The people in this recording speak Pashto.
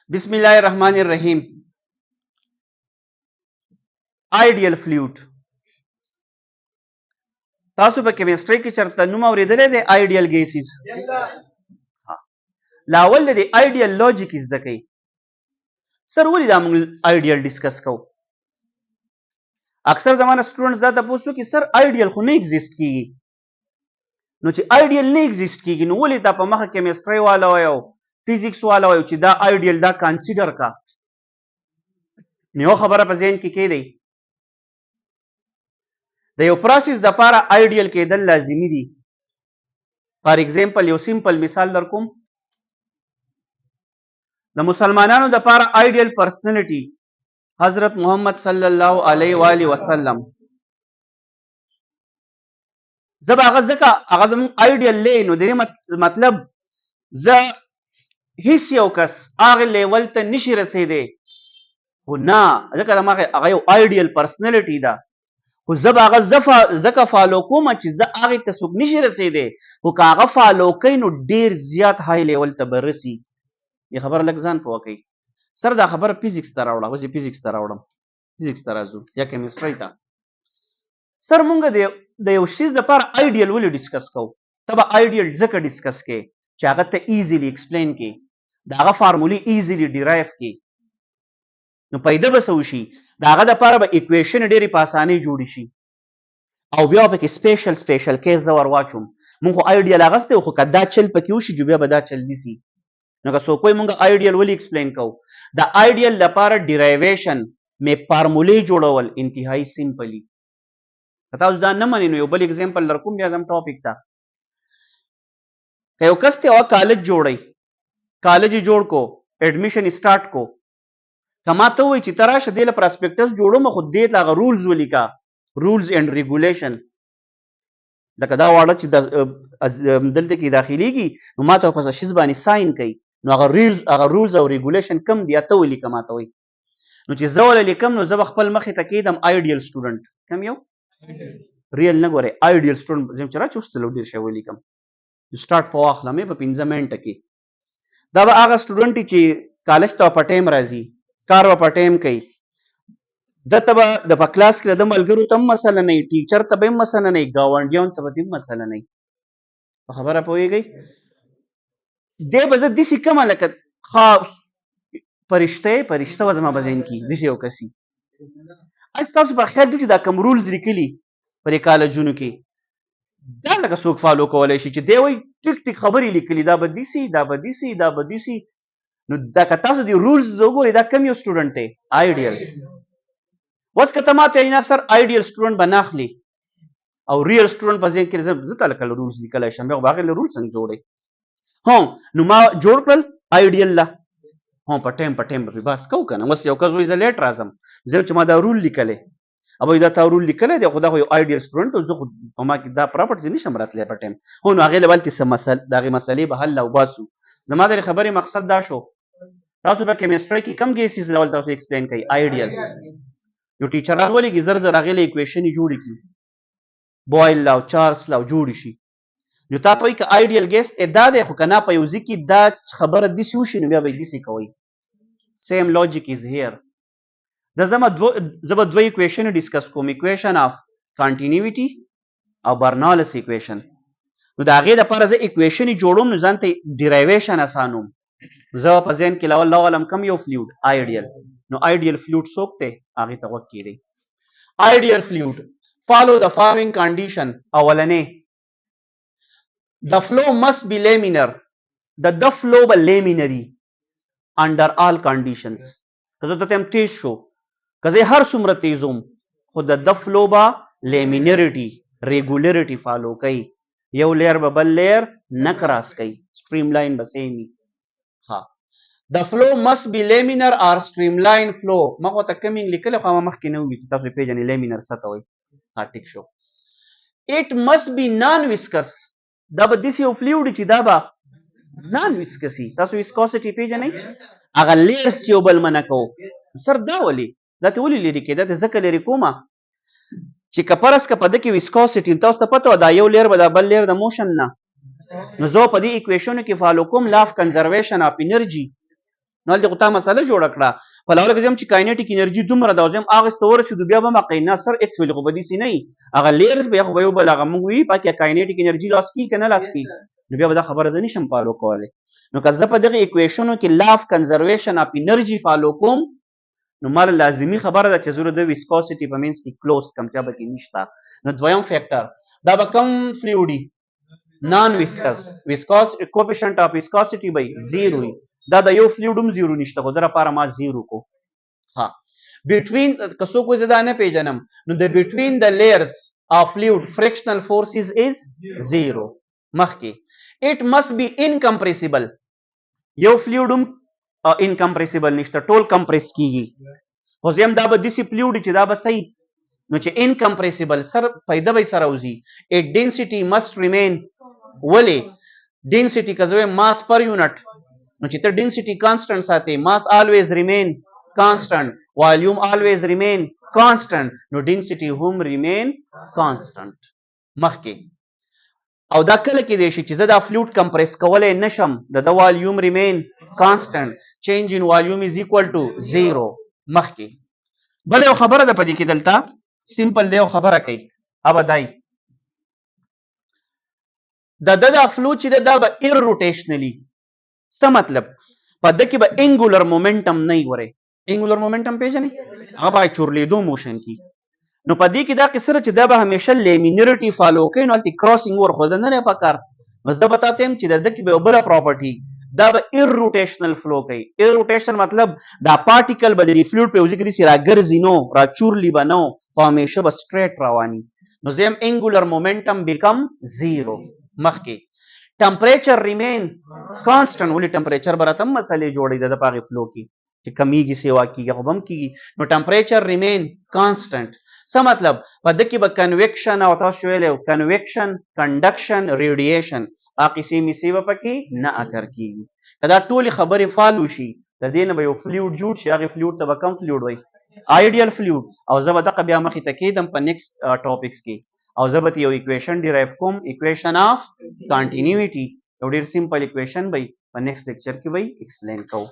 بسم الله الرحمن الرحیم. آیډیل فلویډ. تاسو په کیمستري کې چرته نوم اورېدلی دی آیډیل ګیسز؟ لاول د آیډیل لوجیک زده کوي. سر ولې دا موږ آیډیل ډسکس کوو؟ اکثر زمانه سټوډنټس دا تاسو کې سر آیډیل خو نه ایگزیست کیږي. نو چې آیډیل نه ایگزیست کیږي نو ولې تا په مخه کیمستري والا وایو فزیکس والا وایو چې دا آیډیل دا کنسیډر کا. نو یو خبره په ذهن کې کېدی د یو پروسس د لپاره آیډیل کېدل لازمي دي. فار ایگزامپل یو سیمپل مثال در کوم. د مسلمانانو د لپاره آیډیل پرسنالټي حضرت محمد صلی الله علیه و آله وسلم. زه به هغه ځکه هغه زموږ آیډیل دی نو د دې مطلب زه هیڅ یو کس هغه لیول ته نشي رسېدی خو نه ځکه زما هغه یو آیډیل پرسنالټي ده خو زه به هغه ځکه فالو کوم چې زه هغې ته څوک نشي رسېدی خو که هغه فالو کوي نو ډېر زیات های لیول ته به رسي. دې خبره لږ ځان پوه کوي. سر دا خبره فزیکس ته راوړه. اوس یې فزیکس ته راوړم. فزیکس ته راځو یا کیمستري ته. سر مونږ د یو شیز دپاره آیډیل ولې ډسکس کوو؟ ته به آیډیل ځکه ډسکس کوې چې هغه ته ایزیلی ایکسپلین کړي، د هغه فارمولې ایزیلی ډیرایو کړي. نو پیدا به څه وشي؟ د هغه دپاره به ایکویشن ډېرې په اسانۍ جوړې شي او بیا پکې سپیشل کیس زه ور واچوم. مونږ خو آیډیل اخیستی خو که دا چل پکې وشي جو بیا به دا چل نیسي. نو که څوک وایي مونږ آیډیل ولې ایکسپلین کوو؟ د آیډیل لپاره ډیرایویشن مې فارمولې جوړول انتهایی سمپلي. که تاسو دا نه منئ نو یو بل اگزامپل در کوم بیا ځم ټاپک ته. که یو کس ته یوه کالج جوړی، کالج یې جوړ کو، ایډمیشن یې سټارټ کو، که ما ته ووایي چې ته راشه دې له پراسپیکټس جوړوم خو دې ته هغه رولز ولیکه، رولز اینډ ریګولیشن. لکه دا واړه چې دلته کې داخلیږي نو ما ته په شیز باندې ساین کوي نو هغه رولز او ریګولیشن کم دي ته ولیکه ما ته وایي. نو چې زه وله لیکم نو زه به خپل مخې ته کېدم آیډیل سټوډنټ. کم یو؟ ریل نه ګورئ آیډیل سټوډنټ چې راچوستلو ډېر شی ولیکم. سټارټ په واخلم په 15 منټه کې. دا به هغه سټوډنټ چې کالج ته په ټایم راځي، کار به په ټایم کوي، دته به د په کلاس کې د ملګرو ته هم مسله نه وي، ټیچر ته به هم مسله نه وي، ګاونډیانو ته به هم مسله نه وي. په خبره پوهېږئ؟ دی به زه داسې کومه لکه خاص فرشته به زما په ذهن کې داسې یو کس وي. ستاسو په خیال دی چې دا کوم رولز لیکلي په دې کالجونو کې دا لکه څوک فالو کولی شي چې دی وایي ټیک ټیک خبرې لیکلي دا به داسې دا به داسې دا به داسې. نو دا که تاسو د رولز وګورئ دا کم یو سټوډنټ دی؟ آیډیل. اوس که ته ما ته نه سر آیډیل سټوډنټ به نه اخلي او ریل سټوډنټ په ذهن کې زه تا لکه رولز لیکلی شم بیا خو به هغې له رول څنګه جوړې. نو ما جوړ کړل آیډیل له په ټایم به پرې بحث کوو که نه. اوس یو کس وایي زه لیټ راځم، زه چې ما دا رول لیکلی ابا دا تا رول لیکلی دی خو دا خو یو آیډیل سټوډنټ زه خو په ما کې دا پراپرټیز نشم راتلی په ټایم. نو هغې له بلتې څه د هغې مسلې به حل وباسو. زما د خبرې مقصد دا شو تاسو په کیمستري کې کم ګیسز ډول تاسو ایکسپلین کوئ؟ آیډیل. یو ټیچر راولېږي زر هغې له ایکویشن یې جوړې کړي، بوایل لا او چارلز لا جوړې شي. نو تا ته وایي که آیډیل ګیس دا دی خو که نه په یو ځای کې دا خبره داسې وشي نو بیا به یې داسې کوئ. سیم لاجیک از هیر. زه به دوه ایکویشن ډسکس کوم، ایکویشن آف کانټینیویټي او برنالس ایکویشن. نو د هغې دپاره زه ایکویشن یې جوړوم نو ځان ته ډیرایویشن اسانوم. زه په ذهن کې لاول علم کم یو فلویډ آیډیل. نو آیډیل فلویډ څوک دی؟ هغې ته غوږ کېدئ. آیډیل فلویډ follow the following condition. اولنې the flow must be laminar. the flow به laminary under all conditions. که زه ته هم تیز شو که زه هر څومره تیز وم خو د فلو به لیمینریټي ریګولریټي فالو کوي. یو لیر به بل لیر نه کراس کوي، سټریم لاین به سیم وي. The flow must be laminar or streamline flow. ما خو ته کمینګ لیکلی خو ما مخکې نه وي چې تاسو پېژنئ لیمینر څه ته وایي. ټیک شو. It must be non viscous. دا به داسې یو فلویډ چې دا به نان ویسکسي. تاسو ویسکوسټي پېژنئ؟ هغه لیرس یو بل منع کوو. سر دا ولې دا ته ولې لرې کېده؟ ته ځکه لرې کومه چې که فرض که په ده کې ویسکوسټي تاسو ته پته وه دا یو لیر به دا بل لیر د موشن نه. نو زه په دې ایکویشنو کې فالو کوم لا اف کنزرویشن اف انرژي. نو دغه تا مسله جوړ کړه په لور کې چې کاینټیک انرژي دومره دا زم هغه ستور شو بیا به مقینا سر اکچولی خو بدی سي نه هغه لیرز به خو یو بل هغه موږ وی پکې کاینټیک انرژي لاس کی کنه لاس کی نو بیا به دا خبره زنی شم فالو کوله نو که زه په دغه ایکویشنو کې لا اف کنزرویشن اف انرژي فالو کوم نو مال لازمی خبره ده چې زره د ویسکوسيټي په مینس کې کلوز کمتیا به کې نشته نو دویم فیکٹر دا به کم فلویډي نان ویسکس ویسکوس کوفیشنٹ اف ویسکوسيټي به زیرو وي دا د یو فلویډوم زیرو نشته خو در لپاره ما زیرو کو ها between کسو کو زدا نه پیژنم نو د between the layers of fluid frictional forces is zero مخکې it must be incompressible یو فلویډوم incompressible نشته ټول کمپریس کیږي خو زم دا به دسی فلویډ چې دا به صحیح نو چې incompressible سر پیدا به سره وزي a density must remain ولی density کزوی mass per unit نو چې ته density constant ساتي mass always remain constant volume always remain constant نو density هم remain constant مخکې او دا کله کې دی چې زه دا فلویډ کمپریس کولای نشم د volume remain constant change in volume is equal to 0 مخکې بل یو خبره ده پدې کې دلته سیمپل دی خبره کوي ابدای د فلو چې دا به ایر روټیشنلی څه مطلب په د کې به انګولر مومنټم نه وره انګولر مومنټم پیژنې هغه به چورلیدو موشن کی نو په دې کې دا کسره چې دا به همیشه لیمینریټي فالو کوي نو الټي کراسینګ ور خو نه پکار بس دا بتاته هم چې د کې به بل پراپرټي دا به ایر روټیشنل فلو کوي ایر روټیشن مطلب دا پارټیکل به د فلویډ په وجه کې سره ګرځي نو را چورلی بنو په همیشه به سټریټ رواني نو زم انګولر مومنټم بیکم 0 مخکې ټمپریچر ریمین کانسټنټ ولې ټمپریچر براتم مسلې جوړې د پاغه فلو کې چې کمیږي سیوا کیږي خو بم کیږي نو ټمپریچر ریمین کانسټنټ څه مطلب په دکې به کنویکشن او تاسو ویلو کنویکشن کنډکشن ریډیشن اقې سیمې سیوا پکې نه اثر کیږي کدا ټول خبره فالو شي د دې نه به یو فلویډ جوړ شي هغه فلویډ ته به کم فلویډ وای آیډیل فلویډ او زه به دغه بیا مخې ته کېدم په نیکسټ ټاپکس کې او زه به یو ایکویشن ډیرایو کوم ایکویشن اف کنټینیوټي یو ډیر سیمپل ایکویشن به په نیکسټ لیکچر کې به ایکسپلین کوم